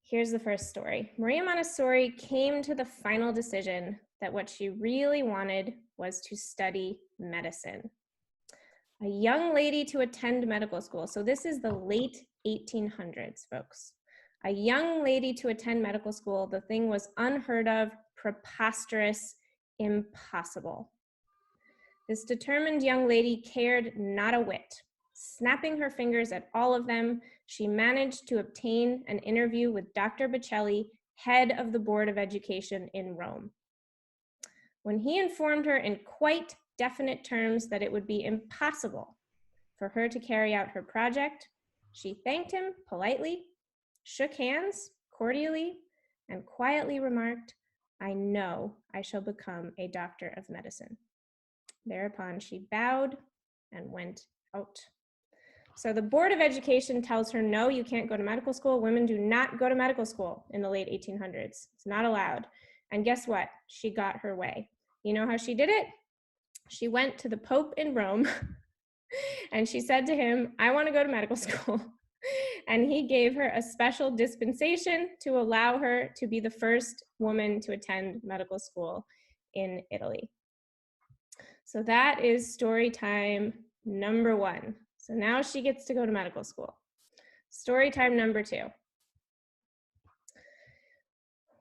Here's the first story. Maria Montessori came to the final decision that what she really wanted was to study medicine. A young lady to attend medical school. So this is the late 1800s, folks. A young lady to attend medical school. The thing was unheard of, preposterous, impossible. This determined young lady cared not a whit. Snapping her fingers at all of them, she managed to obtain an interview with Dr. Bocelli, head of the Board of Education in Rome. When he informed her in quite definite terms that it would be impossible for her to carry out her project, she thanked him politely, shook hands cordially, and quietly remarked, "I know I shall become a doctor of medicine." Thereupon she bowed and went out. So the Board of Education tells her, no, you can't go to medical school. Women do not go to medical school in the late 1800s. It's not allowed. And guess what? She got her way. You know how she did it? She went to the Pope in Rome and she said to him, I want to go to medical school. And he gave her a special dispensation to allow her to be the first woman to attend medical school in Italy. So that is story time number 1. So now she gets to go to medical school. Story time number 2.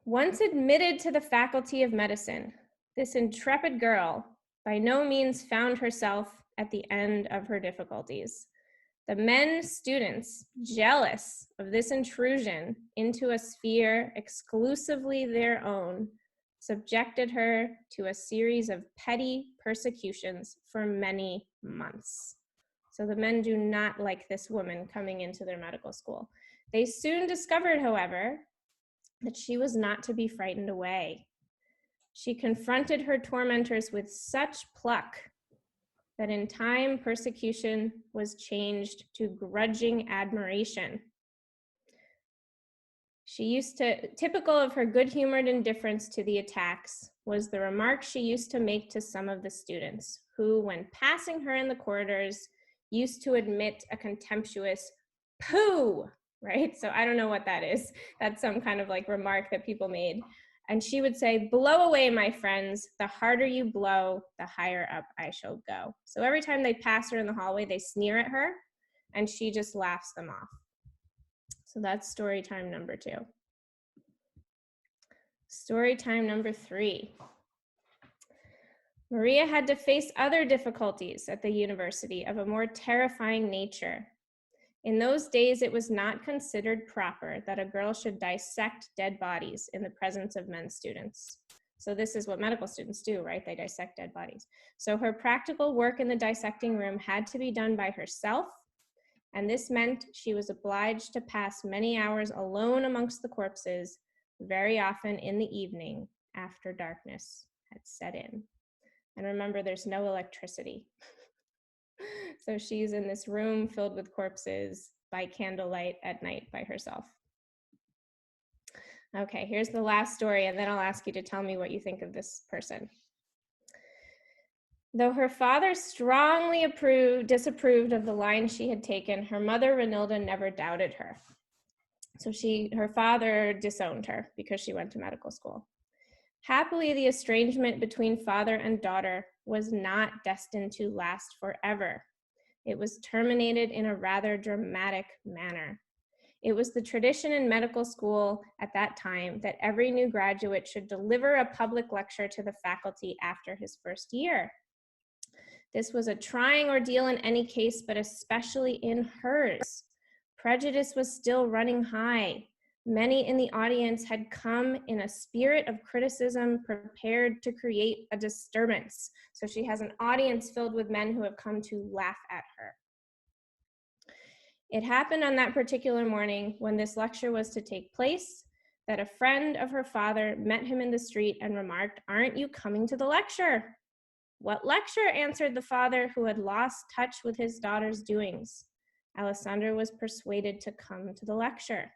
Once admitted to the faculty of medicine, this intrepid girl by no means found herself at the end of her difficulties. The men students, jealous of this intrusion into a sphere exclusively their own, subjected her to a series of petty persecutions for many months. So the men do not like this woman coming into their medical school. They soon discovered, however, that she was not to be frightened away. She confronted her tormentors with such pluck that in time persecution was changed to grudging admiration. Typical of her good-humored indifference to the attacks was the remark she used to make to some of the students who, when passing her in the corridors, used to admit a contemptuous pooh, right? So I don't know what that is. That's some kind of like remark that people made. And she would say, blow away, my friends. The harder you blow, the higher up I shall go. So every time they pass her in the hallway, they sneer at her and she just laughs them off. So that's story time number 2. Story time number 3. Maria had to face other difficulties at the university of a more terrifying nature. In those days, it was not considered proper that a girl should dissect dead bodies in the presence of men students. So this is what medical students do, right? They dissect dead bodies. So her practical work in the dissecting room had to be done by herself, and this meant she was obliged to pass many hours alone amongst the corpses, very often in the evening after darkness had set in. And remember, there's no electricity. So she's in this room filled with corpses by candlelight at night by herself. Okay, here's the last story, and then I'll ask you to tell me what you think of this person. Though her father strongly disapproved of the line she had taken, her mother, Renilda, never doubted her. So her father disowned her because she went to medical school. Happily, the estrangement between father and daughter was not destined to last forever. It was terminated in a rather dramatic manner. It was the tradition in medical school at that time that every new graduate should deliver a public lecture to the faculty after his first year. This was a trying ordeal in any case, but especially in hers. Prejudice was still running high. Many in the audience had come in a spirit of criticism, prepared to create a disturbance. So she has an audience filled with men who have come to laugh at her. It happened on that particular morning when this lecture was to take place that a friend of her father met him in the street and remarked, "Aren't you coming to the lecture?" "What lecture?" answered the father, who had lost touch with his daughter's doings. Alessandra was persuaded to come to the lecture.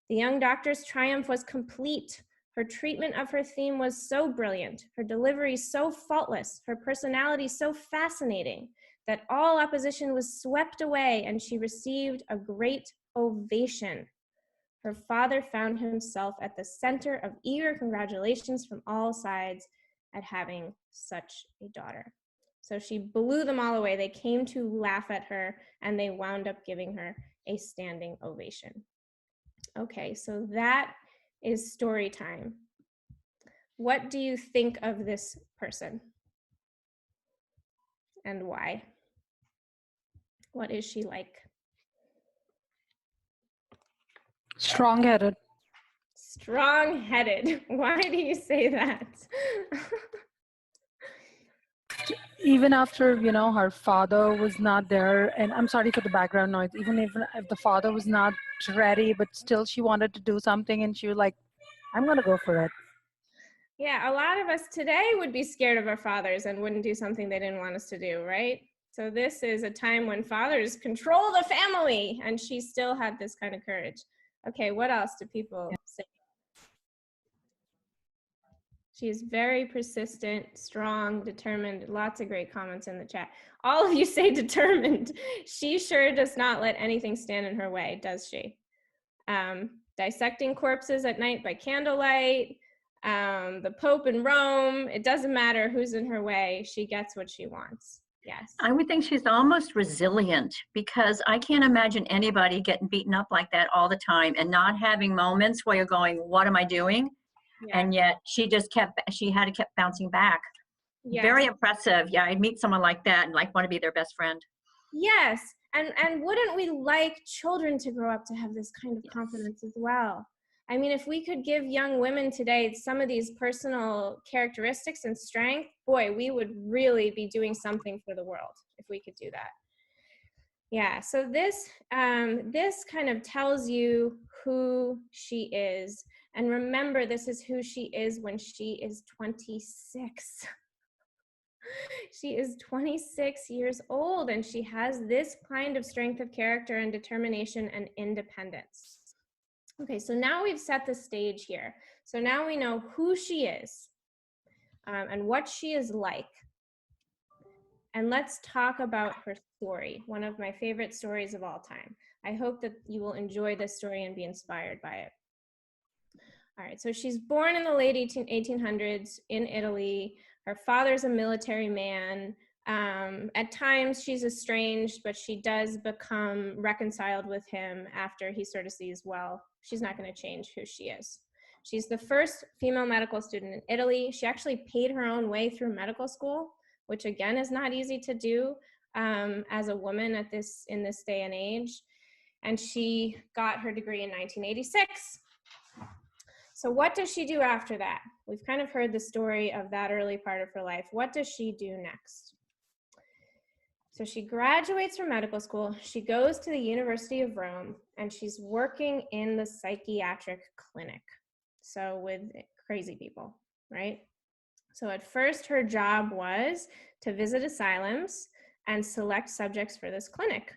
The young doctor's triumph was complete. Her treatment of her theme was so brilliant, her delivery so faultless, her personality so fascinating, that all opposition was swept away and she received a great ovation. Her father found himself at the center of eager congratulations from all sides at having such a daughter. So she blew them all away. They came to laugh at her, and they wound up giving her a standing ovation. Okay, so that is story time. What do you think of this person? And why? What is she like? Strong-headed. Strong-headed. Why do you say that? Even after, her father was not there, and I'm sorry for the background noise, even if the father was not ready, but still she wanted to do something, and she was like, I'm going to go for it. Yeah, a lot of us today would be scared of our fathers and wouldn't do something they didn't want us to do, right? So this is a time when fathers control the family, and she still had this kind of courage. Okay, what else do people say? She is very persistent, strong, determined. Lots of great comments in the chat. All of you say determined. She sure does not let anything stand in her way, does she? Dissecting corpses at night by candlelight, the Pope in Rome. It doesn't matter who's in her way. She gets what she wants. Yes. I would think she's almost resilient, because I can't imagine anybody getting beaten up like that all the time and not having moments where you're going, what am I doing? Yeah. And yet she had to keep bouncing back. Yes. Very impressive. Yeah, I'd meet someone like that and want to be their best friend. Yes. And wouldn't we like children to grow up to have this kind of confidence as well? I mean, if we could give young women today some of these personal characteristics and strength, boy, we would really be doing something for the world if we could do that. Yeah, so this kind of tells you who she is. And remember, this is who she is when she is 26. She is 26 years old, and she has this kind of strength of character and determination and independence. Okay, so now we've set the stage here. So now we know who she is and what she is like. And let's talk about her story, one of my favorite stories of all time. I hope that you will enjoy this story and be inspired by it. All right, so she's born in the late 1800s in Italy. Her father's a military man. At times she's estranged, but she does become reconciled with him after he sort of sees, well, she's not going to change who she is. She's the first female medical student in Italy. She actually paid her own way through medical school, which again is not easy to do as a woman in this day and age. And she got her degree in 1986. So what does she do after that? We've kind of heard the story of that early part of her life. What does she do next? So she graduates from medical school. She goes to the University of Rome, and she's working in the psychiatric clinic. So with crazy people, right? So at first her job was to visit asylums and select subjects for this clinic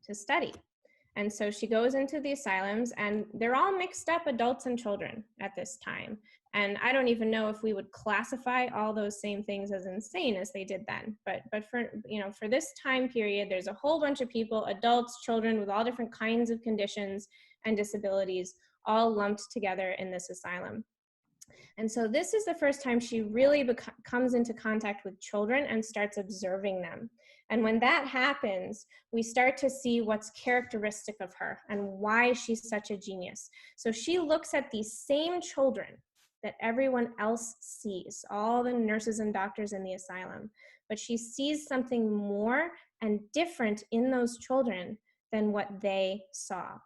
to study. And so she goes into the asylums, and they're all mixed up adults and children at this time. And I don't even know if we would classify all those same things as insane as they did then. But for this time period, there's a whole bunch of people, adults, children with all different kinds of conditions and disabilities, all lumped together in this asylum. And so this is the first time she really comes into contact with children and starts observing them. And when that happens, we start to see what's characteristic of her and why she's such a genius. So she looks at these same children that everyone else sees, all the nurses and doctors in the asylum, but she sees something more and different in those children than what they saw.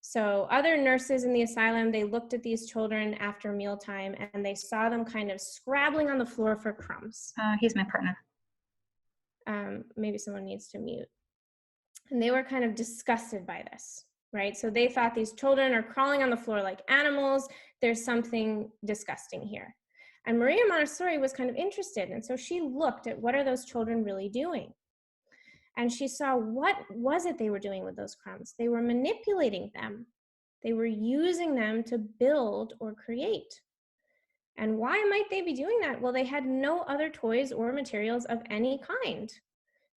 So other nurses in the asylum, they looked at these children after mealtime, and they saw them kind of scrabbling on the floor for crumbs. He's my partner. Maybe someone needs to mute. And they were kind of disgusted by this, right? So they thought these children are crawling on the floor like animals. There's something disgusting here. And Maria Montessori was kind of interested. And so she looked at what are those children really doing? And she saw what was it they were doing with those crumbs. They were manipulating them. They were using them to build or create. And why might they be doing that? Well, they had no other toys or materials of any kind.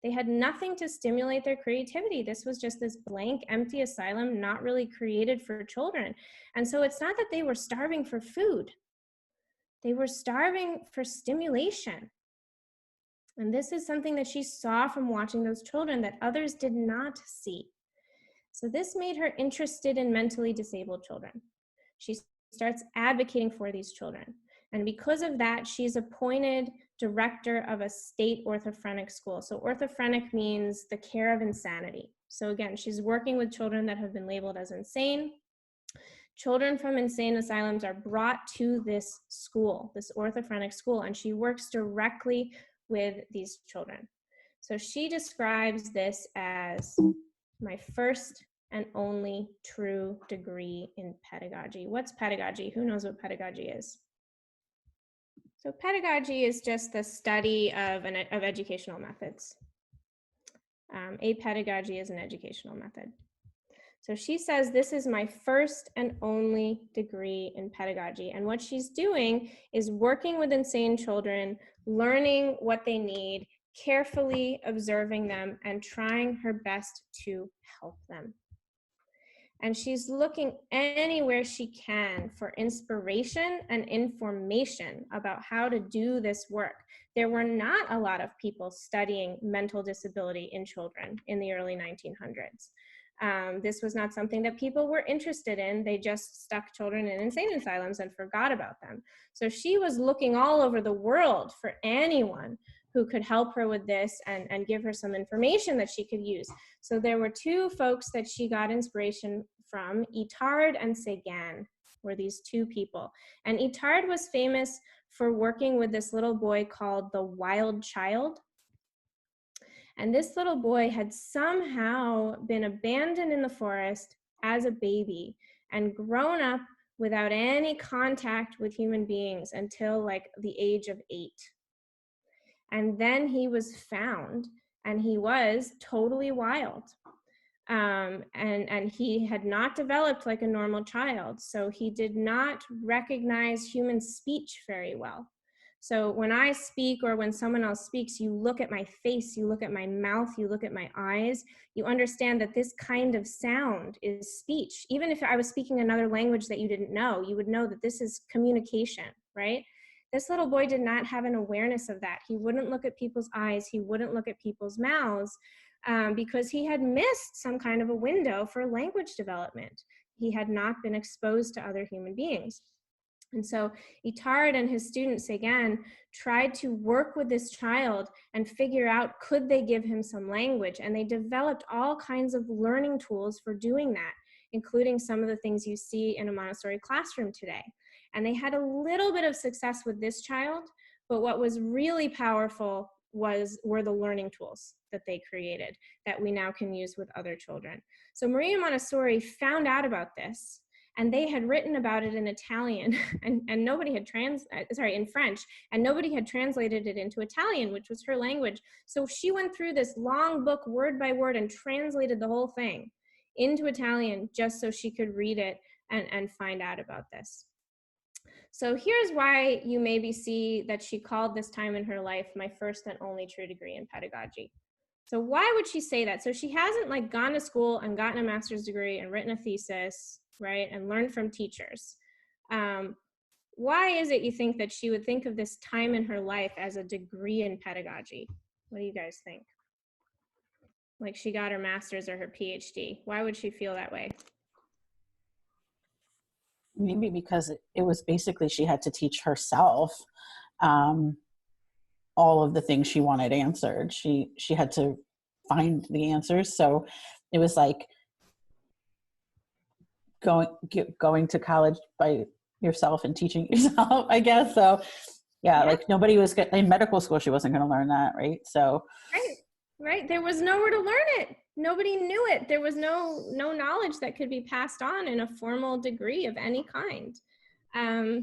They had nothing to stimulate their creativity. This was just this blank, empty asylum, not really created for children. And so it's not that they were starving for food. They were starving for stimulation. And this is something that she saw from watching those children that others did not see. So this made her interested in mentally disabled children. She starts advocating for these children. And because of that, she's appointed director of a state orthophrenic school. So orthophrenic means the care of insanity. So again, she's working with children that have been labeled as insane. Children from insane asylums are brought to this school, this orthophrenic school, and she works directly with these children. So she describes this as my first and only true degree in pedagogy. What's pedagogy? Who knows what pedagogy is? So pedagogy is just the study of educational methods. A pedagogy is an educational method. So she says, this is my first and only degree in pedagogy. And what she's doing is working with insane children, learning what they need, carefully observing them, and trying her best to help them. And she's looking anywhere she can for inspiration and information about how to do this work. There were not a lot of people studying mental disability in children in the early 1900s. This was not something that people were interested in. They just stuck children in insane asylums and forgot about them. So she was looking all over the world for anyone who could help her with this and give her some information that she could use. So there were two folks that she got inspiration from. Itard and Séguin were these two people. And Itard was famous for working with this little boy called the Wild Child. And this little boy had somehow been abandoned in the forest as a baby and grown up without any contact with human beings until like the age of 8. And then he was found, and he was totally wild. And he had not developed like a normal child, so he did not recognize human speech very well. So when I speak or when someone else speaks, you look at my face, you look at my mouth, you look at my eyes, you understand that this kind of sound is speech. Even if I was speaking another language that you didn't know, you would know that this is communication, right? This little boy did not have an awareness of that. He wouldn't look at people's eyes, he wouldn't look at people's mouths, because he had missed some kind of a window for language development. He had not been exposed to other human beings. And so Itard and his student Séguin tried to work with this child and figure out, could they give him some language? And they developed all kinds of learning tools for doing that, including some of the things you see in a Montessori classroom today. And they had a little bit of success with this child, but what was really powerful were the learning tools that they created that we now can use with other children. So Maria Montessori found out about this, and they had written about it in Italian and nobody had in French, and nobody had translated it into Italian, which was her language. So she went through this long book word by word and translated the whole thing into Italian just so she could read it and find out about this. So here's why you maybe see that she called this time in her life my first and only true degree in pedagogy. So why would she say that? So she hasn't like gone to school and gotten a master's degree and written a thesis, right, and learned from teachers. Why is it you think that she would think of this time in her life as a degree in pedagogy? What do you guys think? Like she got her master's or her PhD. Why would she feel that way? Maybe because it was basically she had to teach herself all of the things she wanted answered. She had to find the answers. So it was like going to college by yourself and teaching yourself, I guess. So yeah, like nobody was in medical school. She wasn't going to learn that, right? So right. There was nowhere to learn it. Nobody knew it. There was no knowledge that could be passed on in a formal degree of any kind.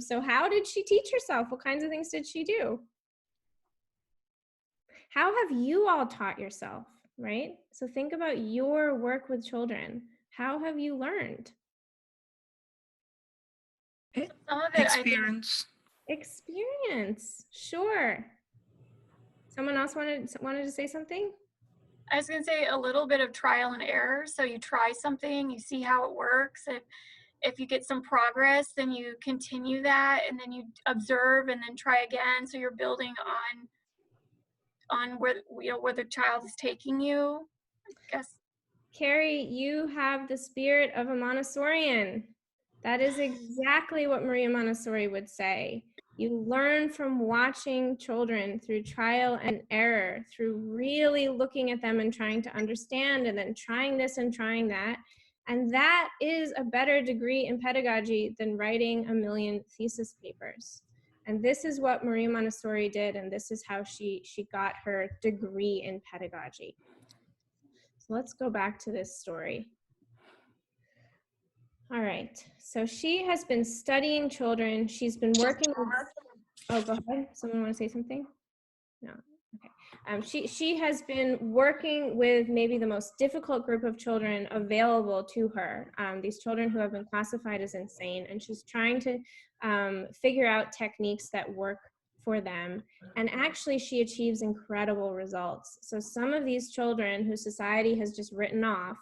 So how did she teach herself? What kinds of things did she do? How have you all taught yourself, right? So think about your work with children. How have you learned? Experience. Experience, sure. Someone else wanted to say something? I was going to say a little bit of trial and error. So you try something, you see how it works. If you get some progress, then you continue that, and then you observe and then try again. So you're building on where, you know, where the child is taking you, I guess. Carrie, you have the spirit of a Montessorian. That is exactly what Maria Montessori would say. You learn from watching children through trial and error, through really looking at them and trying to understand, and then trying this and trying that. And that is a better degree in pedagogy than writing a million thesis papers. And this is what Maria Montessori did, and this is how she got her degree in pedagogy. So let's go back to this story. All right, so she has been studying children. She's been working with, oh, go ahead. Someone want to say something? No, okay. She has been working with maybe the most difficult group of children available to her, these children who have been classified as insane, and she's trying to figure out techniques that work for them. And actually she achieves incredible results. So some of these children who society has just written off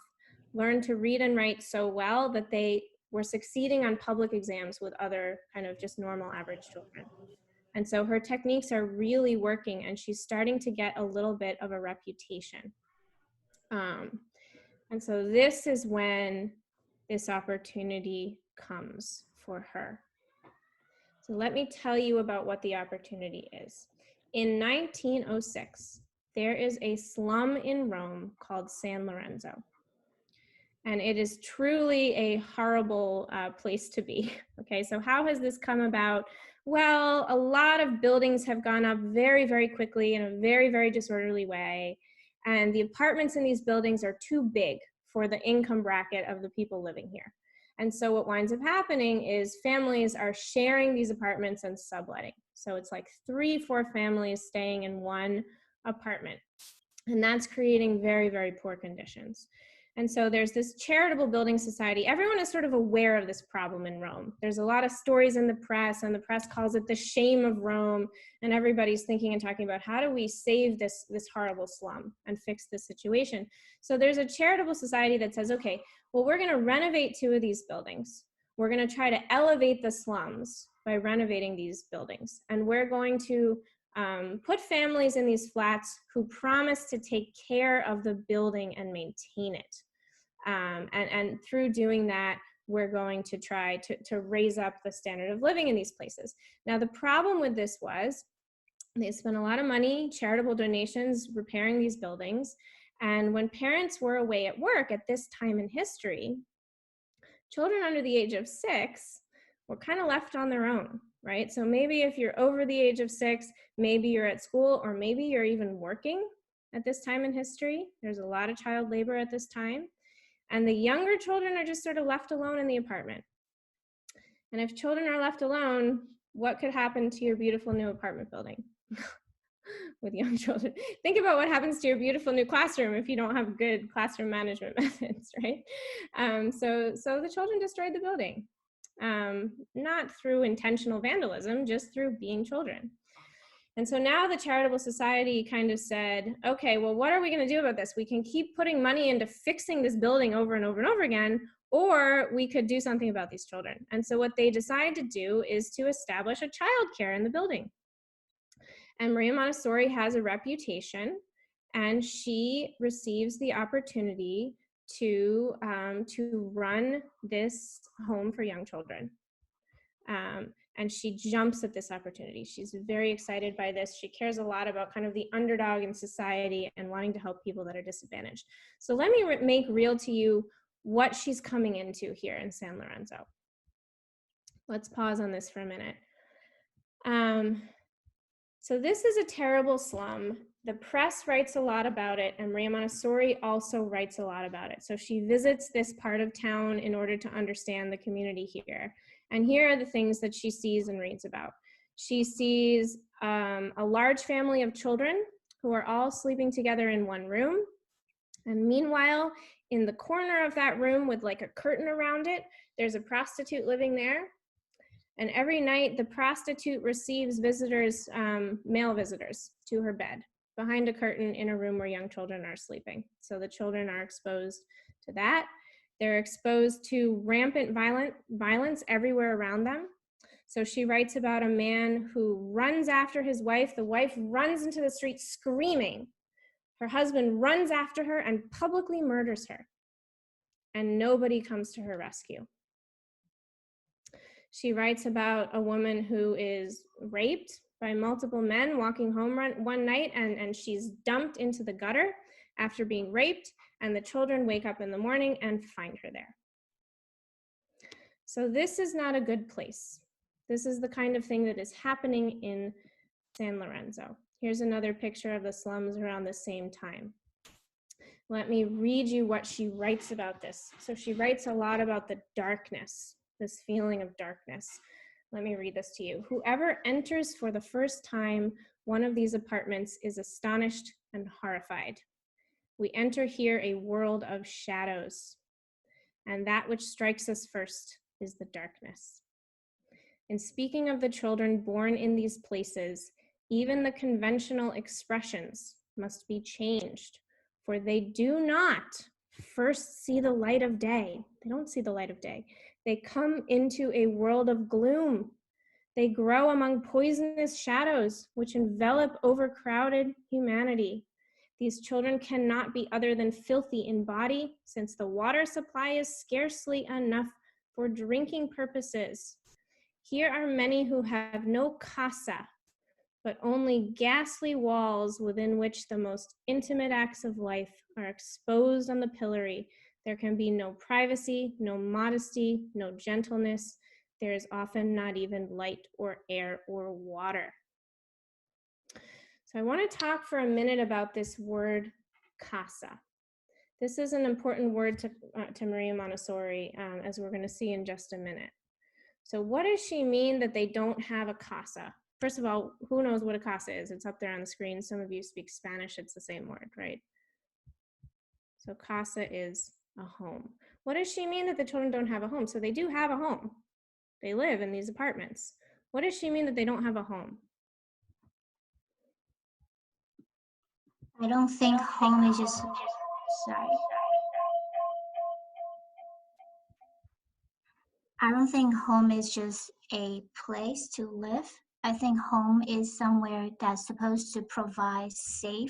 learned to read and write so well that they were succeeding on public exams with other kind of just normal average children. And so her techniques are really working, and she's starting to get a little bit of a reputation. And so this is when this opportunity comes for her. So let me tell you about what the opportunity is. In 1906, there is a slum in Rome called San Lorenzo. And it is truly a horrible place to be. Okay, so how has this come about? Well, a lot of buildings have gone up very, very quickly in a very, very disorderly way. And the apartments in these buildings are too big for the income bracket of the people living here. And so what winds up happening is families are sharing these apartments and subletting. So it's like 3-4 families staying in one apartment. And that's creating very, very poor conditions. And so there's this charitable building society. Everyone is sort of aware of this problem in Rome. There's a lot of stories in the press, and the press calls it the shame of Rome. And everybody's thinking and talking about how do we save this horrible slum and fix this situation. So there's a charitable society that says, okay, well, we're going to renovate 2 of these buildings. We're going to try to elevate the slums by renovating these buildings. And we're going to put families in these flats who promise to take care of the building and maintain it. And through doing that, we're going to try to raise up the standard of living in these places. Now, the problem with this was they spent a lot of money, charitable donations, repairing these buildings. And when parents were away at work at this time in history, children under the age of 6 were kind of left on their own, right? So maybe if you're over the age of 6, maybe you're at school, or maybe you're even working at this time in history. There's a lot of child labor at this time. And the younger children are just sort of left alone in the apartment. And if children are left alone, what could happen to your beautiful new apartment building with young children? Think about what happens to your beautiful new classroom if you don't have good classroom management methods, right? So the children destroyed the building, not through intentional vandalism, just through being children. And so now the charitable society kind of said, okay, well, what are we going to do about this? We can keep putting money into fixing this building over and over and over again, or we could do something about these children. And so what they decided to do is to establish a childcare in the building. And Maria Montessori has a reputation, and she receives the opportunity to run this home for young children. And she jumps at this opportunity. She's very excited by this. She cares a lot about kind of the underdog in society and wanting to help people that are disadvantaged. So let me make real to you what she's coming into here in San Lorenzo. Let's pause on this for a minute. So this is a terrible slum. The press writes a lot about it, and Maria Montessori also writes a lot about it. So she visits this part of town in order to understand the community here. And here are the things that she sees and reads about. She sees a large family of children who are all sleeping together in one room. And meanwhile, in the corner of that room with like a curtain around it, there's a prostitute living there. And every night the prostitute receives visitors, male visitors, to her bed. behind a curtain in a room where young children are sleeping. So the children are exposed to that. They're exposed to rampant violence everywhere around them. So she writes about a man who runs after his wife. The wife runs into the street screaming. Her husband runs after her and publicly murders her. And nobody comes to her rescue. She writes about a woman who is raped by multiple men walking home one night, and she's dumped into the gutter after being raped, and the children wake up in the morning and find her there. So this is not a good place. This is the kind of thing that is happening in San Lorenzo. Here's another picture of the slums around the same time. Let me read you what she writes about this. So she writes a lot about the darkness, this feeling of darkness. Let me read this to you. Whoever enters for the first time one of these apartments is astonished and horrified. We enter here a world of shadows, and that which strikes us first is the darkness. In speaking of the children born in these places, even the conventional expressions must be changed, for they do not first see the light of day. They don't see the light of day. They come into a world of gloom. They grow among poisonous shadows which envelop overcrowded humanity. These children cannot be other than filthy in body, since the water supply is scarcely enough for drinking purposes. Here are many who have no casa, but only ghastly walls within which the most intimate acts of life are exposed on the pillory. There can be no privacy, no modesty, no gentleness. There is often not even light or air or water. So I want to talk for a minute about this word casa. This is an important word to Maria Montessori, as we're going to see in just a minute. So what does she mean that they don't have a casa? First of all, who knows what a casa is? It's up there on the screen. Some of you speak Spanish, it's the same word, right? So casa is a home. What does she mean that the children don't have a home? So they do have a home. They live in these apartments. What does she mean that they don't have a home? I don't think home is just, sorry. I don't think home is just a place to live. I think home is somewhere that's supposed to provide safety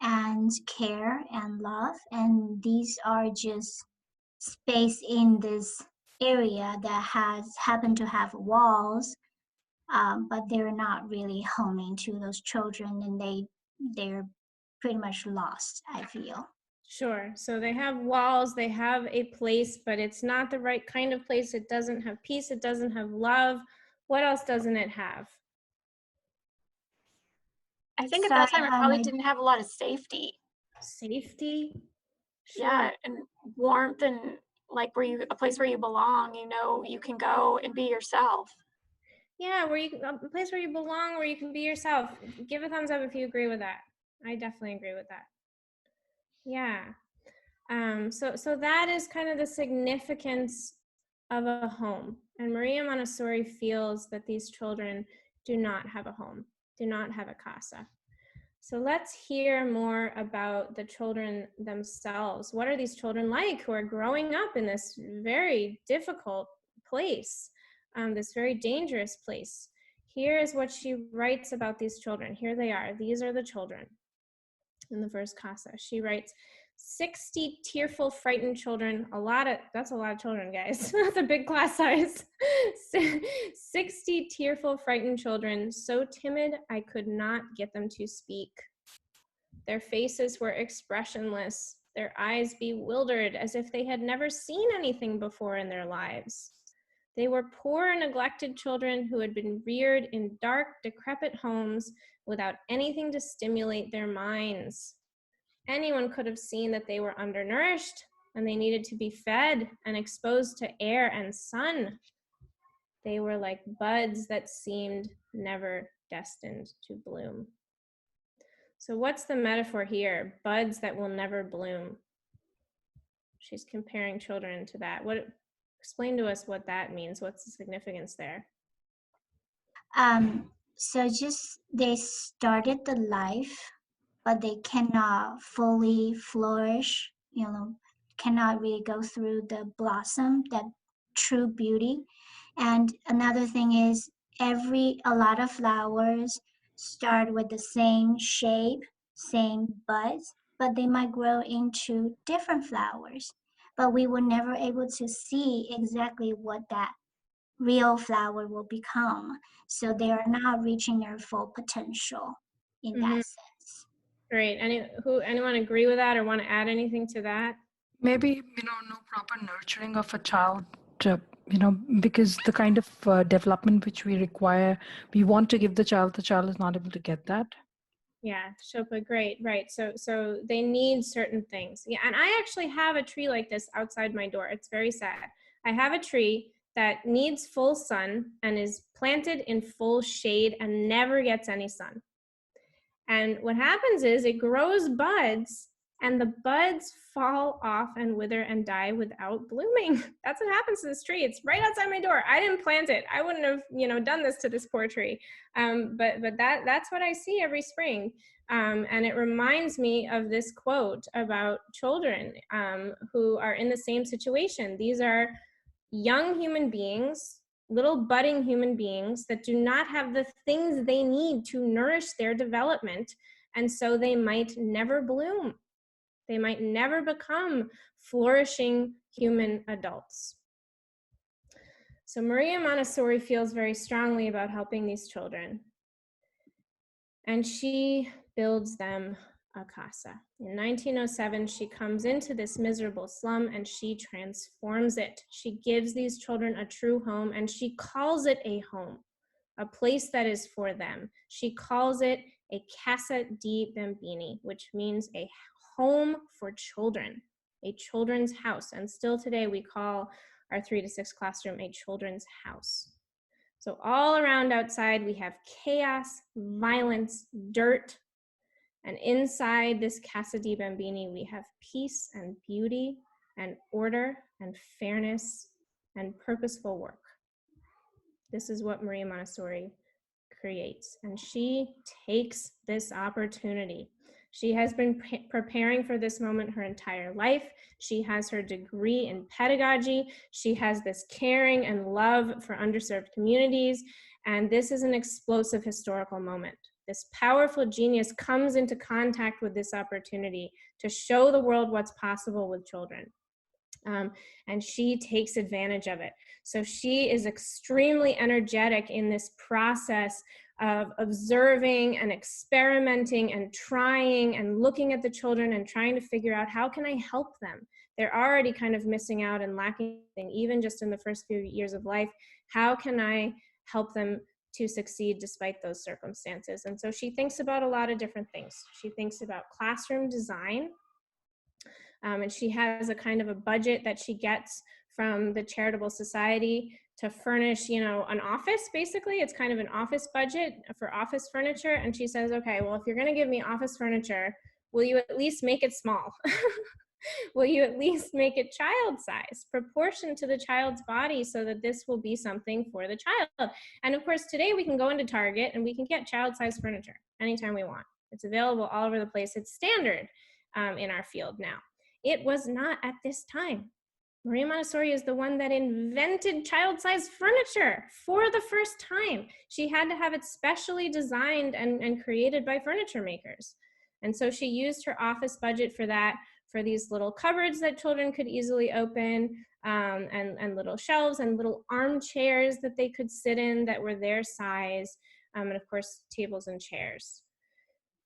and care and love. And these are just space in this area that has happened to have walls, but they're not really homing to those children, and they're pretty much lost, I feel. Sure. So they have walls, they have a place, but it's not the right kind of place. It doesn't have peace. It doesn't have love. What else doesn't it have? I think at that time it probably didn't have a lot of safety. Safety? Sure. Yeah, and warmth, and like a place where you belong, you know, you can go and be yourself. Yeah, a place where you belong, where you can be yourself. Give a thumbs up if you agree with that. I definitely agree with that. Yeah. So that is kind of the significance of a home. And Maria Montessori feels that these children do not have a home, do not have a casa. So let's hear more about the children themselves. What are these children like who are growing up in this very difficult place, this very dangerous place? Here is what she writes about these children. Here they are. These are the children in the first casa. She writes, 60 tearful, frightened children. That's a lot of children, guys. That's a big class size. 60 tearful, frightened children, so timid I could not get them to speak. Their faces were expressionless, their eyes bewildered, as if they had never seen anything before in their lives. They were poor, neglected children who had been reared in dark, decrepit homes without anything to stimulate their minds. Anyone could have seen that they were undernourished and they needed to be fed and exposed to air and sun. They were like buds that seemed never destined to bloom. So what's the metaphor here? Buds that will never bloom. She's comparing children to that. Explain to us what that means. What's the significance there? So just they started the life, but they cannot fully flourish, cannot really go through the blossom, that true beauty. And another thing is a lot of flowers start with the same shape, same buds, but they might grow into different flowers. But we were never able to see exactly what that real flower will become. So they are not reaching their full potential in that sense. Great. Anyone agree with that or want to add anything to that? Maybe, no proper nurturing of a child, because the kind of development which we require, we want to give the child is not able to get that. Yeah, Shilpa, great, right. So they need certain things. Yeah, and I actually have a tree like this outside my door. It's very sad. I have a tree that needs full sun and is planted in full shade and never gets any sun. And what happens is it grows buds and the buds fall off and wither and die without blooming. That's what happens to this tree. It's right outside my door. I didn't plant it. I wouldn't have, done this to this poor tree. But that's what I see every spring. And it reminds me of this quote about children who are in the same situation. These are young human beings, little budding human beings that do not have the things they need to nourish their development. And so they might never bloom. They might never become flourishing human adults. So Maria Montessori feels very strongly about helping these children. And she builds them a casa. In 1907, she comes into this miserable slum and she transforms it. She gives these children a true home and she calls it a home, a place that is for them. She calls it a casa di bambini, which means a home for children, a children's house. And still today we call our 3 to 6 classroom a children's house. So all around outside we have chaos, violence, dirt, and inside this Casa di Bambini, we have peace and beauty and order and fairness and purposeful work. This is what Maria Montessori creates. And she takes this opportunity. She has been preparing for this moment her entire life. She has her degree in pedagogy. She has this caring and love for underserved communities. And this is an explosive historical moment. This powerful genius comes into contact with this opportunity to show the world what's possible with children. And she takes advantage of it. So she is extremely energetic in this process of observing and experimenting and trying and looking at the children and trying to figure out, how can I help them? They're already kind of missing out and lacking, even just in the first few years of life. How can I help them to succeed despite those circumstances? And so she thinks about a lot of different things. She thinks about classroom design. And she has a kind of a budget that she gets from the Charitable Society to furnish, an office, basically. It's kind of an office budget for office furniture. And she says, okay, well, if you're going to give me office furniture, will you at least make it small? Will you at least make it child size, proportioned to the child's body, so that this will be something for the child? And of course, today we can go into Target and we can get child size furniture anytime we want. It's available all over the place. It's standard in our field now. It was not at this time. Maria Montessori is the one that invented child-sized furniture for the first time. She had to have it specially designed and created by furniture makers. And so she used her office budget for that, for these little cupboards that children could easily open, and little shelves and little armchairs that they could sit in that were their size, and of course, tables and chairs.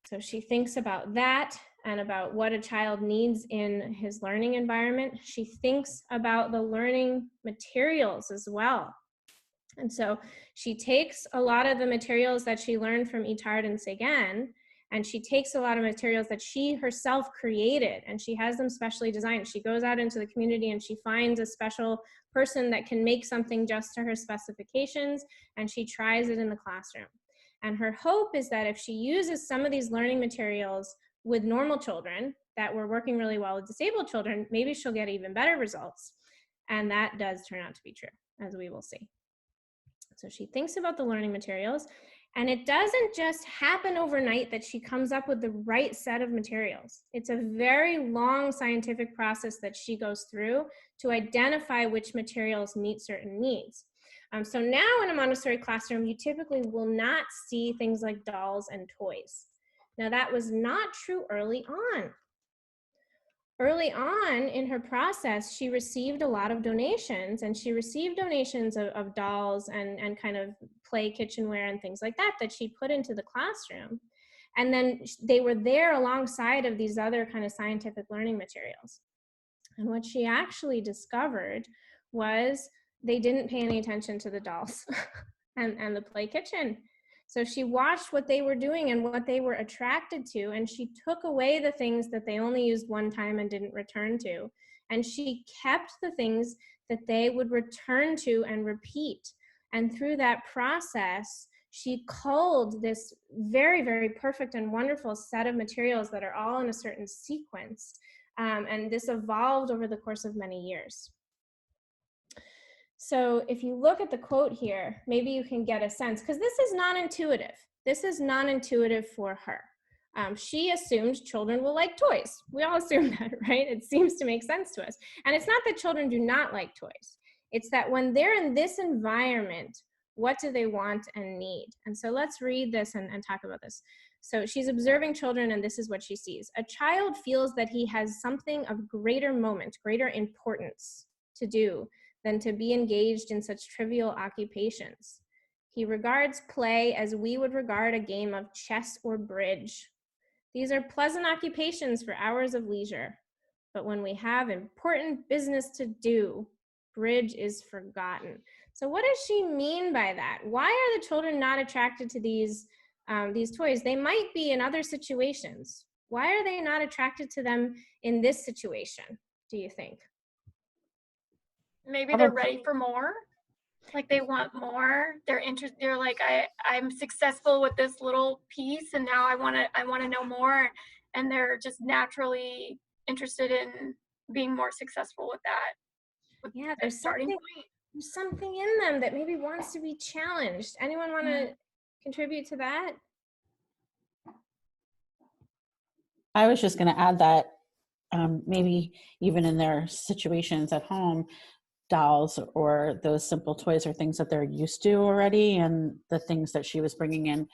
So she thinks about that and about what a child needs in his learning environment. She thinks about the learning materials as well. And so she takes a lot of the materials that she learned from Itard and Séguin, and she takes a lot of materials that she herself created, and she has them specially designed. She goes out into the community and she finds a special person that can make something just to her specifications, and she tries it in the classroom. And her hope is that if she uses some of these learning materials with normal children that were working really well with disabled children, maybe she'll get even better results. And that does turn out to be true, as we will see. So she thinks about the learning materials, And it doesn't just happen overnight that she comes up with the right set of materials. It's a very long scientific process that she goes through to identify which materials meet certain needs. So now in a Montessori classroom, you typically will not see things like dolls and toys. Now that was not true early on. Early on in her process, she received a lot of donations, and she received donations of dolls and kind of play kitchenware and things like that that she put into the classroom. And then they were there alongside of these other kind of scientific learning materials. And what she actually discovered was they didn't pay any attention to the dolls and the play kitchen. So she watched what they were doing and what they were attracted to, and she took away the things that they only used one time and didn't return to. And she kept the things that they would return to and repeat. And through that process, she culled this very, very perfect and wonderful set of materials that are all in a certain sequence. And this evolved over the course of many years. So if you look at the quote here, maybe you can get a sense, because this is non-intuitive. This is non-intuitive for her. She assumed children will like toys. We all assume that, right? It seems to make sense to us. And it's not that children do not like toys. It's that when they're in this environment, what do they want and need? And so let's read this and talk about this. So she's observing children, and this is what she sees. A child feels that he has something of greater moment, greater importance to do than to be engaged in such trivial occupations. He regards play as we would regard a game of chess or bridge. These are pleasant occupations for hours of leisure, but when we have important business to do, bridge is forgotten. So what does she mean by that? Why are the children not attracted to these toys? They might be in other situations. Why are they not attracted to them in this situation, do you think? Maybe they're ready for more. Like they want more. They're interested. They're like, I'm successful with this little piece, and now I want to know more. And they're just naturally interested in being more successful with that. Yeah, there's something in them that maybe wants to be challenged. Anyone want to contribute to that? I was just going to add that maybe even in their situations at home, dolls or those simple toys are things that they're used to already, and the things that she was bringing in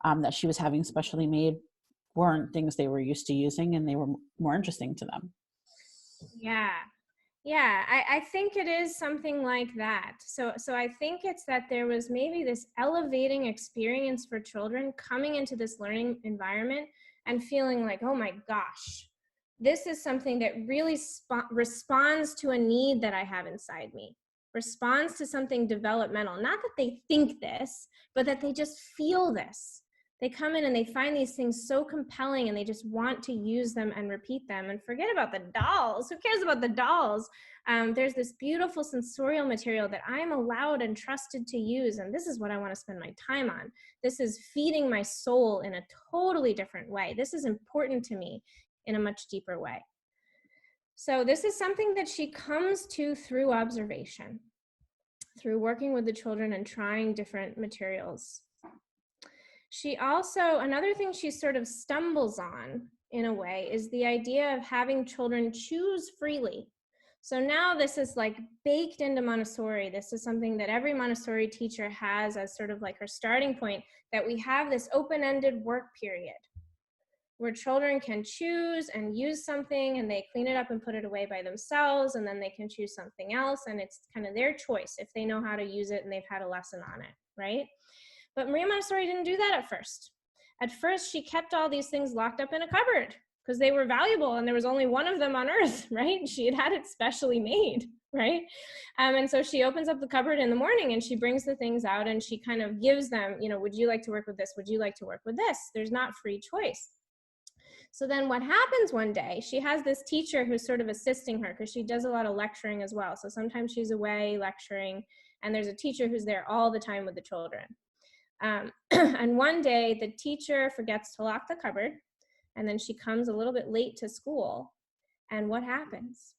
that she was having specially made weren't things they were used to using, and they were more interesting to them. Yeah, I think it is something like that. So I think it's that there was maybe this elevating experience for children coming into this learning environment and feeling like, oh my gosh, this is something that really responds to a need that I have inside me, responds to something developmental. Not that they think this, but that they just feel this. They come in and they find these things so compelling, and they just want to use them and repeat them and forget about the dolls. Who cares about the dolls? There's this beautiful sensorial material that I'm allowed and trusted to use, and this is what I want to spend my time on. This is feeding my soul in a totally different way. This is important to me in a much deeper way. So this is something that she comes to through observation, through working with the children and trying different materials. She also, another thing she sort of stumbles on in a way is the idea of having children choose freely. So now this is like baked into Montessori. This is something that every Montessori teacher has as sort of like her starting point, that we have this open-ended work period where children can choose and use something, and they clean it up and put it away by themselves, and then they can choose something else, and it's kind of their choice if they know how to use it and they've had a lesson on it, right? But Maria Montessori didn't do that at first. At first, she kept all these things locked up in a cupboard because they were valuable, and there was only one of them on earth, right? She had it specially made, right? And so she opens up the cupboard in the morning and she brings the things out and she kind of gives them, you know, would you like to work with this? Would you like to work with this? There's not free choice. So then what happens one day, she has this teacher who's sort of assisting her because she does a lot of lecturing as well. So sometimes she's away lecturing, and there's a teacher who's there all the time with the children. And one day the teacher forgets to lock the cupboard, and then she comes a little bit late to school. And what happens?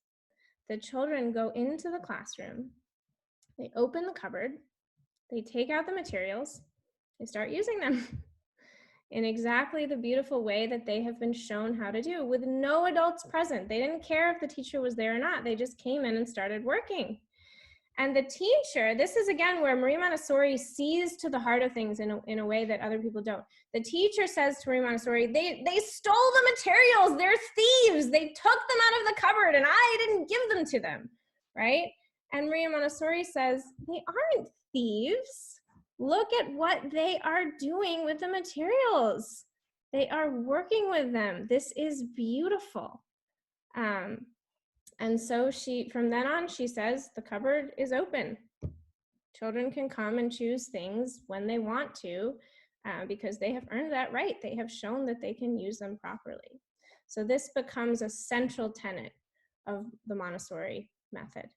The children go into the classroom, they open the cupboard, they take out the materials, They start using them in exactly the beautiful way that they have been shown how to do, with no adults present. They didn't care if the teacher was there or not. They just came in and started working. And the teacher, this is again where Maria Montessori sees to the heart of things in a way that other people don't. The teacher says to Maria Montessori, they stole the materials, they're thieves, they took them out of the cupboard and I didn't give them to them, right? And Maria Montessori says, they aren't thieves. Look at what they are doing with the materials. They are working with them. This is beautiful. And so from then on, she says, the cupboard is open. Children can come and choose things when they want to, because they have earned that right. They have shown that they can use them properly. So this becomes a central tenet of the Montessori method.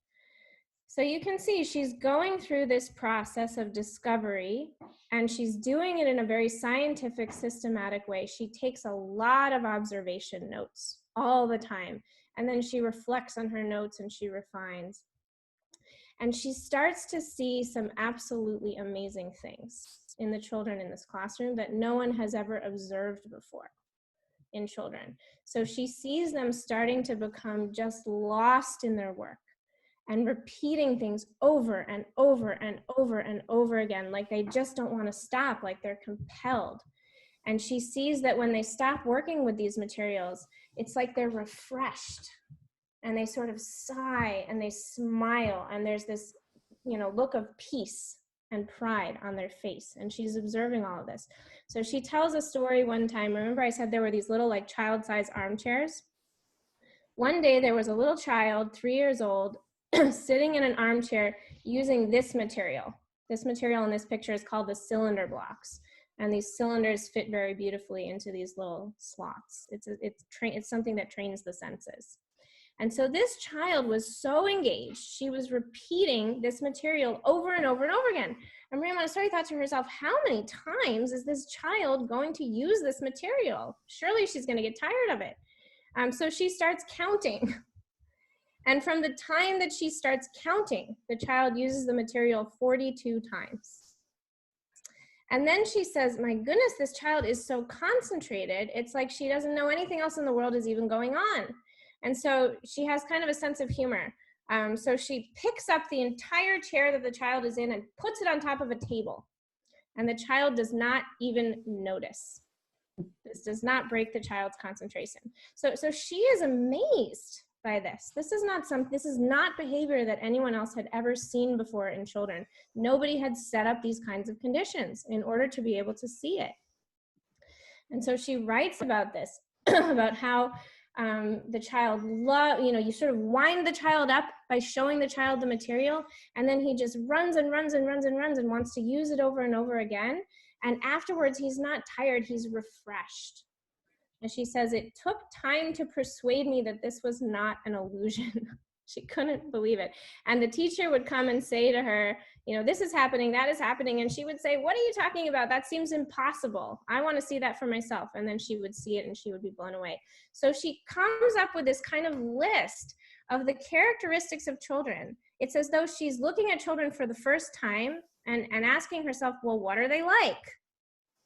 So you can see she's going through this process of discovery, and she's doing it in a very scientific, systematic way. She takes a lot of observation notes all the time, and then she reflects on her notes and she refines. And she starts to see some absolutely amazing things in the children in this classroom that no one has ever observed before in children. So she sees them starting to become just lost in their work and repeating things over and over and over and over again, like they just don't want to stop, like they're compelled. And she sees that when they stop working with these materials, it's like they're refreshed and they sort of sigh and they smile, and there's this, look of peace and pride on their face. And she's observing all of this. So she tells a story one time. Remember I said there were these little like child-sized armchairs? One day there was a little child, 3 years old, sitting in an armchair using this material. This material in this picture is called the cylinder blocks. And these cylinders fit very beautifully into these little slots. It's something that trains the senses. And so this child was so engaged, she was repeating this material over and over and over again. And Maria Montessori thought to herself, how many times is this child going to use this material? Surely she's going to get tired of it. So she starts counting. And from the time that she starts counting, the child uses the material 42 times. And then she says, my goodness, this child is so concentrated. It's like she doesn't know anything else in the world is even going on. And so she has kind of a sense of humor. So she picks up the entire chair that the child is in and puts it on top of a table. And the child does not even notice. This does not break the child's concentration. So she is amazed by this. This is not behavior that anyone else had ever seen before in children. Nobody had set up these kinds of conditions in order to be able to see it. And so she writes about this, about how the child you sort of wind the child up by showing the child the material, and then he just runs and runs and runs and runs and wants to use it over and over again. And afterwards, he's not tired, he's refreshed. And she says, it took time to persuade me that this was not an illusion. She couldn't believe it. And the teacher would come and say to her, this is happening, that is happening. And she would say, what are you talking about? That seems impossible. I want to see that for myself. And then she would see it and she would be blown away. So she comes up with this kind of list of the characteristics of children. It's as though she's looking at children for the first time and asking herself, well, what are they like?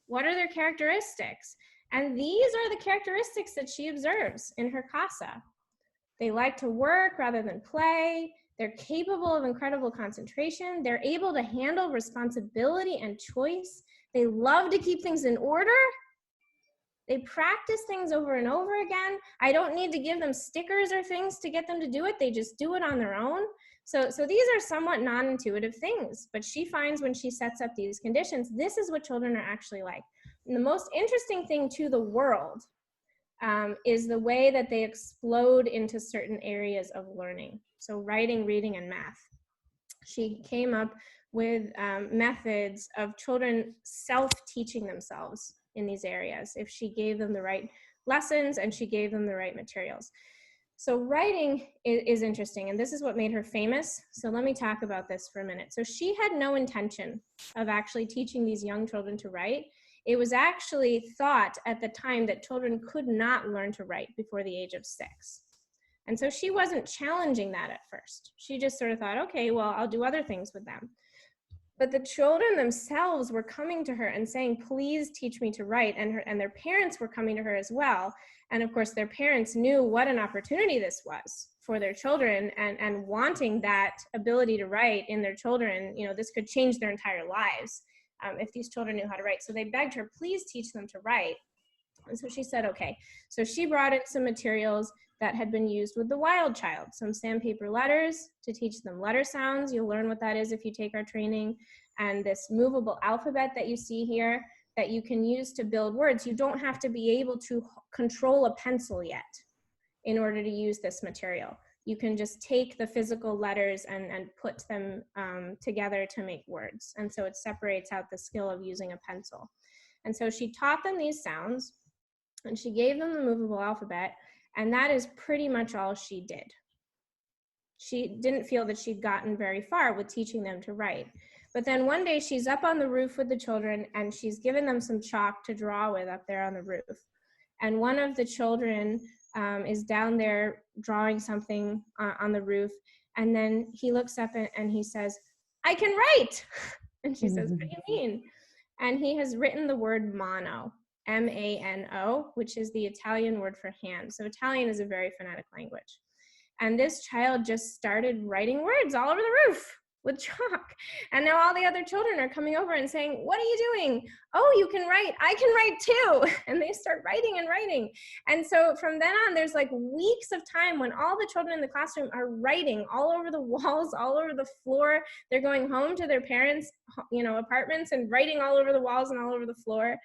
What are their characteristics? And these are the characteristics that she observes in her casa. They like to work rather than play. They're capable of incredible concentration. They're able to handle responsibility and choice. They love to keep things in order. They practice things over and over again. I don't need to give them stickers or things to get them to do it. They just do it on their own. So these are somewhat non-intuitive things, but she finds when she sets up these conditions, this is what children are actually like. And the most interesting thing to the world is the way that they explode into certain areas of learning. So writing, reading, and math. She came up with methods of children self-teaching themselves in these areas if she gave them the right lessons and she gave them the right materials. So writing is interesting, and this is what made her famous. So let me talk about this for a minute. So she had no intention of actually teaching these young children to write. It was actually thought at the time that children could not learn to write before the age of 6. And so she wasn't challenging that at first. She just sort of thought, okay, well, I'll do other things with them. But the children themselves were coming to her and saying, please teach me to write. And their parents were coming to her as well. And of course, their parents knew what an opportunity this was for their children, and wanting that ability to write in their children. You know, this could change their entire lives if these children knew how to write. So they begged her, please teach them to write. And so she said, okay. So she brought in some materials that had been used with the wild child, some sandpaper letters to teach them letter sounds. You'll learn what that is if you take our training. And this movable alphabet that you see here that you can use to build words. You don't have to be able to control a pencil yet in order to use this material. You can just take the physical letters and put them together to make words. And so it separates out the skill of using a pencil. And so she taught them these sounds, and she gave them the movable alphabet, and that is pretty much all she did. She didn't feel that she'd gotten very far with teaching them to write. But then one day she's up on the roof with the children, and she's given them some chalk to draw with up there on the roof. And one of the children is down there drawing something on the roof, and then he looks up and he says, I can write. And she says, what do you mean? And he has written the word mano, M-A-N-O, which is the Italian word for hand. So Italian is a very phonetic language. And this child just started writing words all over the roof with chalk. And now all the other children are coming over and saying, what are you doing? Oh, you can write. I can write too. And they start writing and writing. And so from then on, there's like weeks of time when all the children in the classroom are writing all over the walls, all over the floor. They're going home to their parents', apartments and writing all over the walls and all over the floor.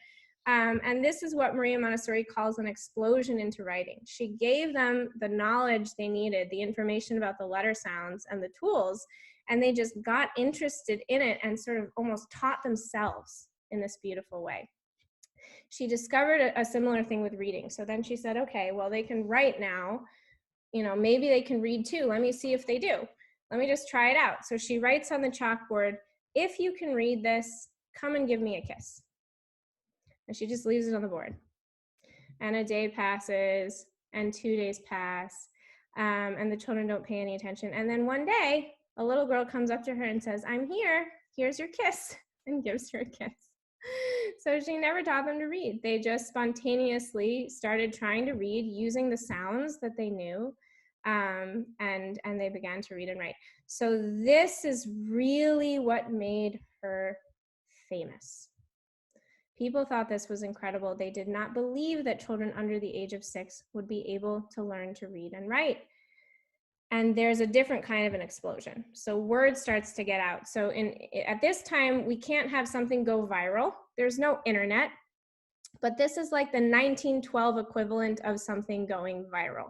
And this is what Maria Montessori calls an explosion into writing. She gave them the knowledge they needed, the information about the letter sounds and the tools, and they just got interested in it and sort of almost taught themselves in this beautiful way. She discovered a similar thing with reading. So then she said, okay, well, they can write now. Maybe they can read too. Let me see if they do. Let me just try it out. So she writes on the chalkboard, if you can read this, come and give me a kiss. And she just leaves it on the board. And a day passes, and 2 days pass, and the children don't pay any attention. And then one day, a little girl comes up to her and says, I'm here, here's your kiss, and gives her a kiss. So she never taught them to read. They just spontaneously started trying to read using the sounds that they knew, and they began to read and write. So this is really what made her famous. People thought this was incredible. They did not believe that children under the age of 6 would be able to learn to read and write. And there's a different kind of an explosion. So word starts to get out. So at this time, we can't have something go viral. There's no internet, but this is like the 1912 equivalent of something going viral.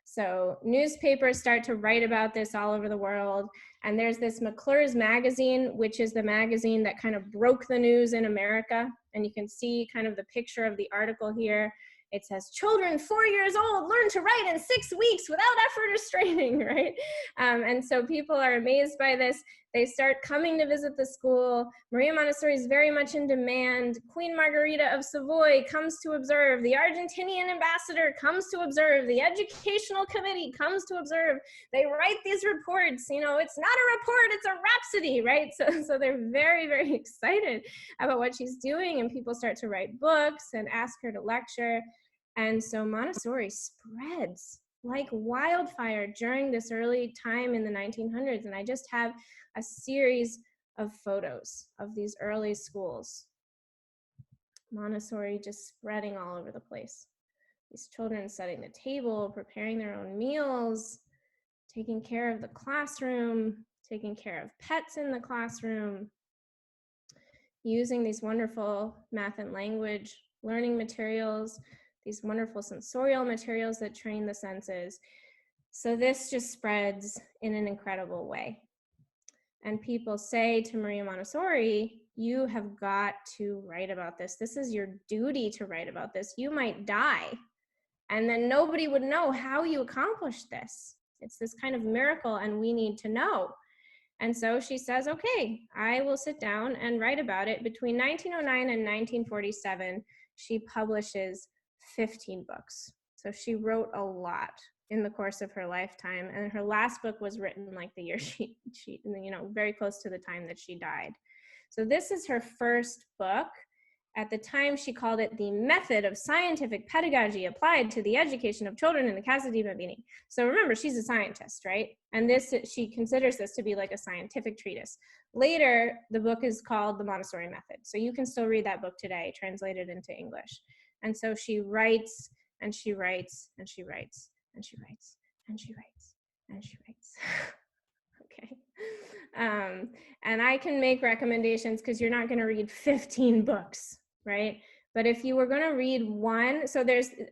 So newspapers start to write about this all over the world. And there's this McClure's magazine, which is the magazine that kind of broke the news in America. And you can see kind of the picture of the article here. It says, children 4 years old learn to write in 6 weeks without effort or straining, right? And so people are amazed by this. They start coming to visit the school. Maria Montessori is very much in demand. Queen Margherita of Savoy comes to observe. The Argentinian ambassador comes to observe. The educational committee comes to observe. They write these reports. It's not a report, it's a rhapsody, right? So they're very, very excited about what she's doing, and people start to write books and ask her to lecture. And so Montessori spreads like wildfire during this early time in the 1900s. And I just have a series of photos of these early schools. Montessori just spreading all over the place. These children setting the table, preparing their own meals, taking care of the classroom, taking care of pets in the classroom, using these wonderful math and language learning materials, these wonderful sensorial materials that train the senses. So this just spreads in an incredible way. And people say to Maria Montessori, you have got to write about this. This is your duty to write about this. You might die, and then nobody would know how you accomplished this. It's this kind of miracle, and we need to know. And so she says, okay, I will sit down and write about it. Between 1909 and 1947, she publishes 15 books. So she wrote a lot. in the course of her lifetime. And her last book was written like the year she very close to the time that she died. So this is her first book. At the time, she called it The Method of Scientific Pedagogy Applied to the Education of Children in the Casa di Bambini. So remember, she's a scientist, right? And she considers this to be like a scientific treatise. Later, the book is called The Montessori Method. So you can still read that book today, translated into English. And so she writes, and she writes, and she writes, and she writes, and she writes, and she writes. Okay. And I can make recommendations because you're not going to read 15 books, right? But if you were going to read one, so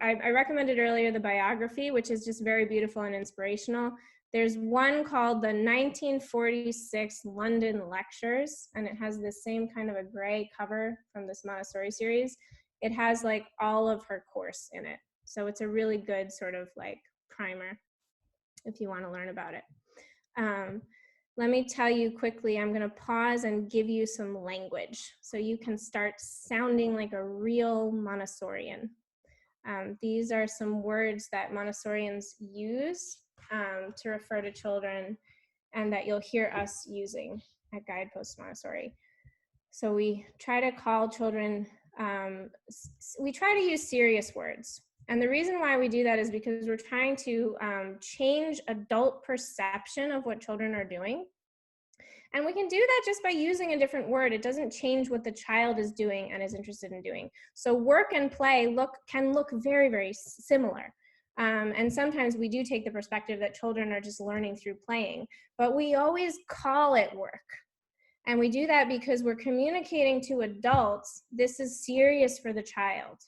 I recommended earlier the biography, which is just very beautiful and inspirational. There's one called the 1946 London Lectures, and it has the same kind of a gray cover from this Montessori series. It has like all of her course in it. So it's a really good sort of like primer if you want to learn about it. Let me tell you quickly, I'm going to pause and give you some language so you can start sounding like a real Montessorian. These are some words that Montessorians use to refer to children and that you'll hear us using at Guidepost Montessori. So we try to call children, we try to use serious words. And the reason why we do that is because we're trying to change adult perception of what children are doing. And we can do that just by using a different word. It doesn't change what the child is doing and is interested in doing. So work and play can look very, very similar. And sometimes we do take the perspective that children are just learning through playing, but we always call it work. And we do that because we're communicating to adults, this is serious for the child.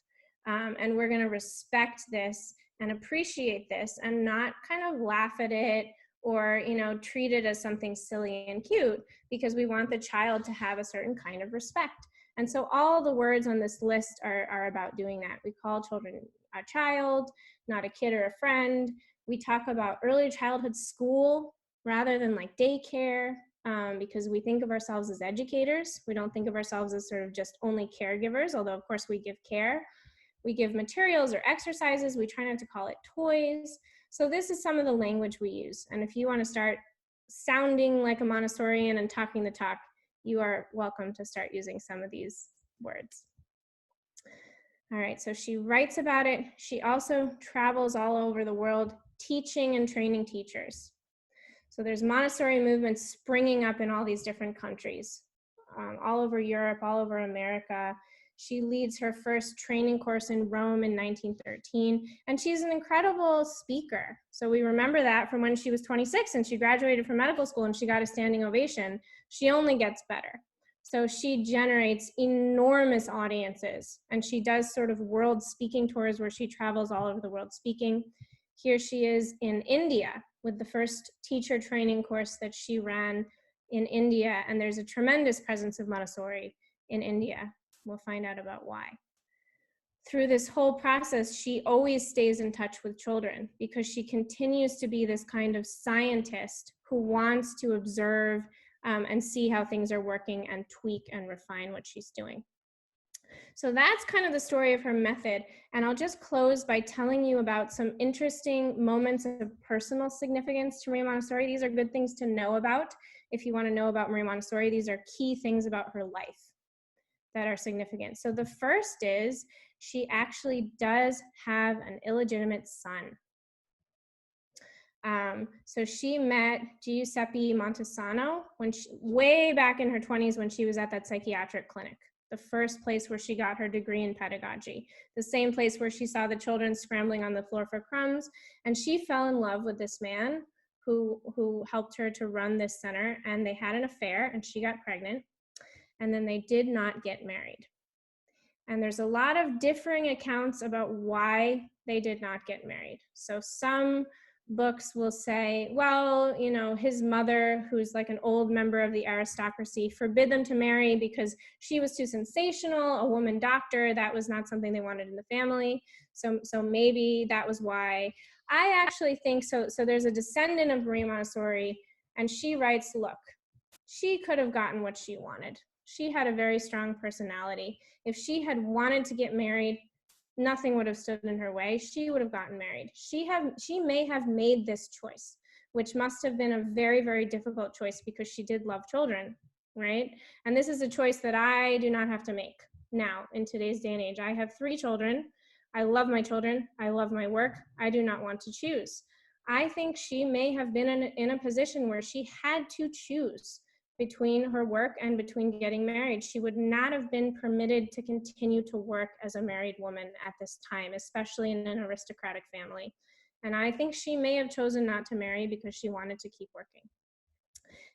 And we're going to respect this and appreciate this and not kind of laugh at it or treat it as something silly and cute, because we want the child to have a certain kind of respect. And so all the words on this list are about doing that. We call children a child, not a kid or a friend. We talk about early childhood school rather than like daycare, because we think of ourselves as educators. We don't think of ourselves as sort of just only caregivers, although of course we give care. We give materials or exercises. We try not to call it toys. So this is some of the language we use. And if you want to start sounding like a Montessorian and talking the talk, you are welcome to start using some of these words. All right, so she writes about it. She also travels all over the world teaching and training teachers. So there's Montessori movements springing up in all these different countries, all over Europe, all over America. She leads her first training course in Rome in 1913, and she's an incredible speaker. So we remember that from when she was 26 and she graduated from medical school and she got a standing ovation. She only gets better. So she generates enormous audiences, and she does sort of world speaking tours where she travels all over the world speaking. Here she is in India with the first teacher training course that she ran in India, and there's a tremendous presence of Montessori in India. We'll find out about why. Through this whole process, she always stays in touch with children because she continues to be this kind of scientist who wants to observe and see how things are working and tweak and refine what she's doing. So that's kind of the story of her method. And I'll just close by telling you about some interesting moments of personal significance to Maria Montessori. These are good things to know about. If you want to know about Maria Montessori, these are key things about her life that are significant. So the first is she actually does have an illegitimate son. So she met Giuseppe Montesano way back in her 20s when she was at that psychiatric clinic, the first place where she got her degree in pedagogy, the same place where she saw the children scrambling on the floor for crumbs. And she fell in love with this man who helped her to run this center, and they had an affair and she got pregnant. And then they did not get married. And there's a lot of differing accounts about why they did not get married. So some books will say, well, his mother, who's like an old member of the aristocracy, forbid them to marry because she was too sensational, a woman doctor. That was not something they wanted in the family. So maybe that was why. I actually think so. So there's a descendant of Maria Montessori, and she writes, look, she could have gotten what she wanted. She had a very strong personality. If she had wanted to get married, Nothing would have stood in her way. She would have gotten married. She may have made this choice, which must have been a very, very difficult choice because she did love children, right? And this is a choice that I do not have to make now in today's day and age. I have 3 children. I love my children. I love my work. I do not want to choose. I think she may have been in a position where she had to choose between her work and between getting married. She would not have been permitted to continue to work as a married woman at this time, especially in an aristocratic family. And I think she may have chosen not to marry because she wanted to keep working.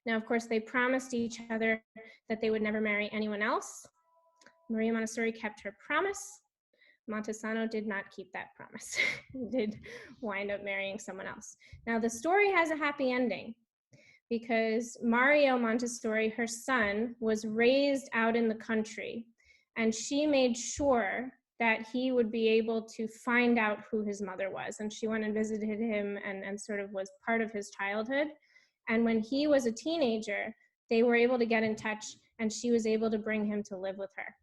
Now, of course, they promised each other that they would never marry anyone else. Maria Montessori kept her promise. Montesano did not keep that promise. He did wind up marrying someone else. Now, the story has a happy ending, because Mario Montessori, her son, was raised out in the country, and she made sure that he would be able to find out who his mother was. And she went and visited him and sort of was part of his childhood. And when he was a teenager, they were able to get in touch, and she was able to bring him to live with her.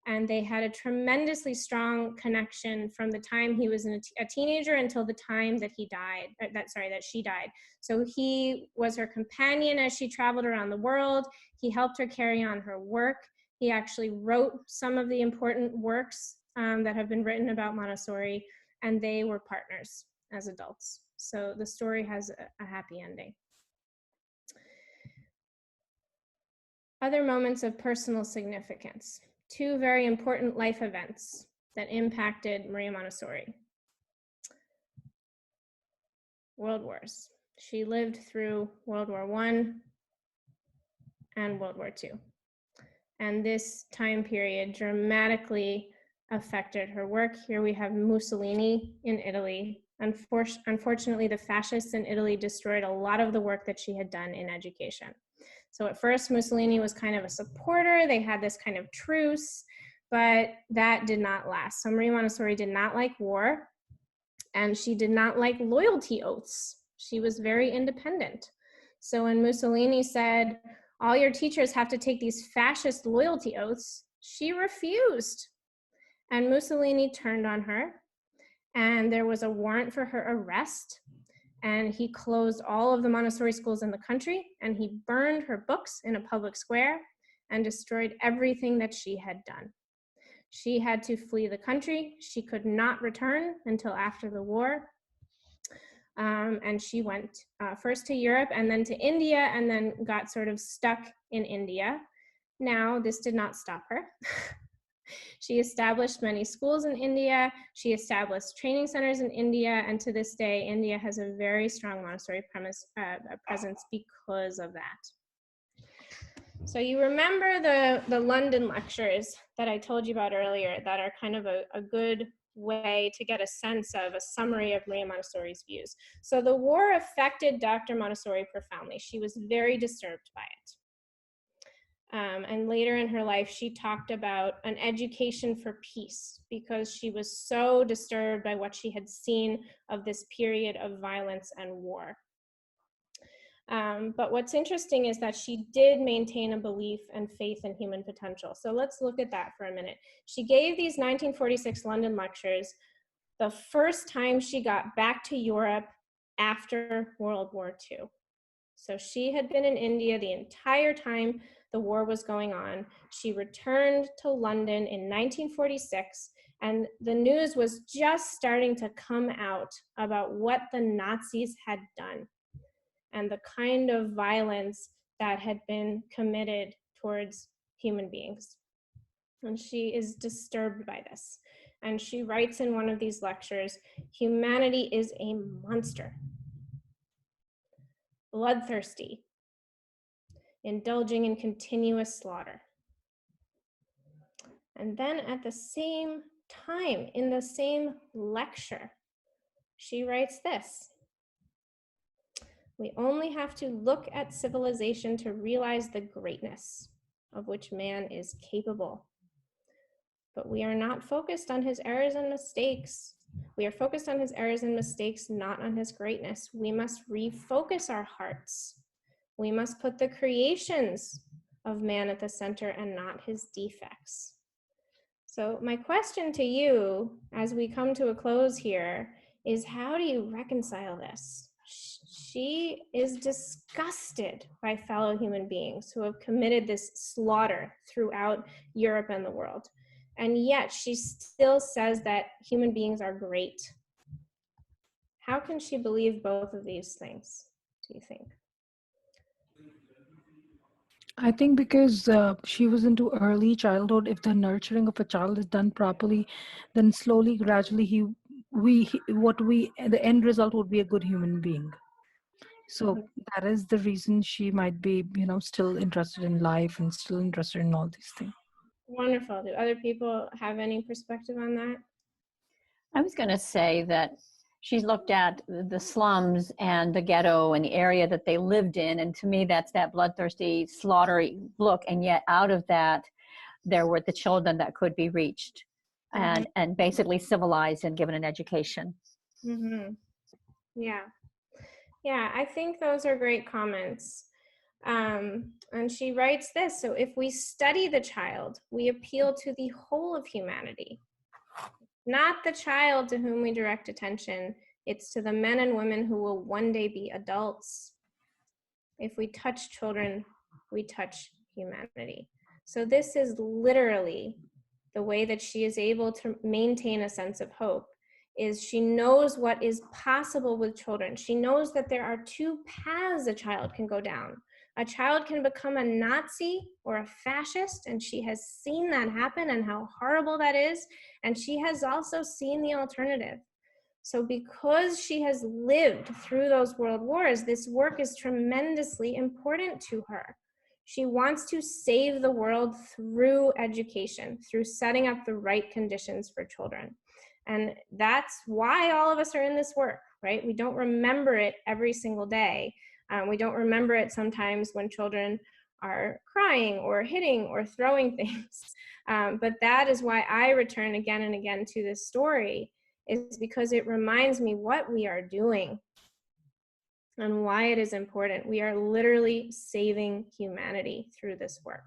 And they had a tremendously strong connection from the time he was a teenager until the time that he died, that she died. So he was her companion as she traveled around the world. He helped her carry on her work. He actually wrote some of the important works that have been written about Montessori, and they were partners as adults. So the story has a happy ending. Other moments of personal significance. 2 very important life events that impacted Maria Montessori. World Wars. She lived through World War I and World War II. And this time period dramatically affected her work. Here we have Mussolini in Italy. Unfortunately, the fascists in Italy destroyed a lot of the work that she had done in education. So at first, Mussolini was kind of a supporter. They had this kind of truce, but that did not last. So Maria Montessori did not like war, and she did not like loyalty oaths. She was very independent. So when Mussolini said, all your teachers have to take these fascist loyalty oaths, she refused. And Mussolini turned on her, and there was a warrant for her arrest. And he closed all of the Montessori schools in the country, and he burned her books in a public square and destroyed everything that she had done. She had to flee the country. She could not return until after the war. And she went first to Europe and then to India, and then got sort of stuck in India. Now, this did not stop her. She established many schools in India. She established training centers in India. And to this day, India has a very strong Montessori presence because of that. So you remember the London lectures that I told you about earlier that are kind of a good way to get a sense of a summary of Maria Montessori's views. So the war affected Dr. Montessori profoundly. She was very disturbed by it. And later in her life, she talked about an education for peace because she was so disturbed by what she had seen of this period of violence and war. But what's interesting is that she did maintain a belief and faith in human potential. So let's look at that for a minute. She gave these 1946 London lectures the first time she got back to Europe after World War II. So she had been in India the entire time the war was going on. She returned to London in 1946, and the news was just starting to come out about what the Nazis had done and the kind of violence that had been committed towards human beings. And she is disturbed by this. And she writes in one of these lectures, humanity is a monster, bloodthirsty, indulging in continuous slaughter. And then at the same time, in the same lecture, she writes this: we only have to look at civilization to realize the greatness of which man is capable. But we are not focused on his errors and mistakes. We are focused on his errors and mistakes, not on his greatness. We must refocus our hearts. We must put the creations of man at the center and not his defects. So my question to you as we come to a close here is, how do you reconcile this? She is disgusted by fellow human beings who have committed this slaughter throughout Europe and the world. And yet she still says that human beings are great. How can she believe both of these things, do you think? I think because she was into early childhood. If the nurturing of a child is done properly, then slowly, gradually, the end result would be a good human being. So that is the reason she might be, still interested in life and still interested in all these things. Wonderful. Do other people have any perspective on that? I was going to say that she's looked at the slums and the ghetto and the area that they lived in. And to me, that's that bloodthirsty, slaughtery look. And yet out of that, there were the children that could be reached and basically civilized and given an education. Mm-hmm. Yeah. Yeah, I think those are great comments. And she writes this: so if we study the child, we appeal to the whole of humanity. Not the child to whom we direct attention, it's to the men and women who will one day be adults. If we touch children, we touch humanity. So this is literally the way that she is able to maintain a sense of hope, is she knows what is possible with children. She knows that there are two paths a child can go down. A child can become a Nazi or a fascist, and she has seen that happen and how horrible that is. And she has also seen the alternative. So because she has lived through those world wars, this work is tremendously important to her. She wants to save the world through education, through setting up the right conditions for children. And that's why all of us are in this work, right? We don't remember it every single day. We don't remember it sometimes when children are crying or hitting or throwing things. But that is why I return again and again to this story, is because it reminds me what we are doing and why it is important. We are literally saving humanity through this work.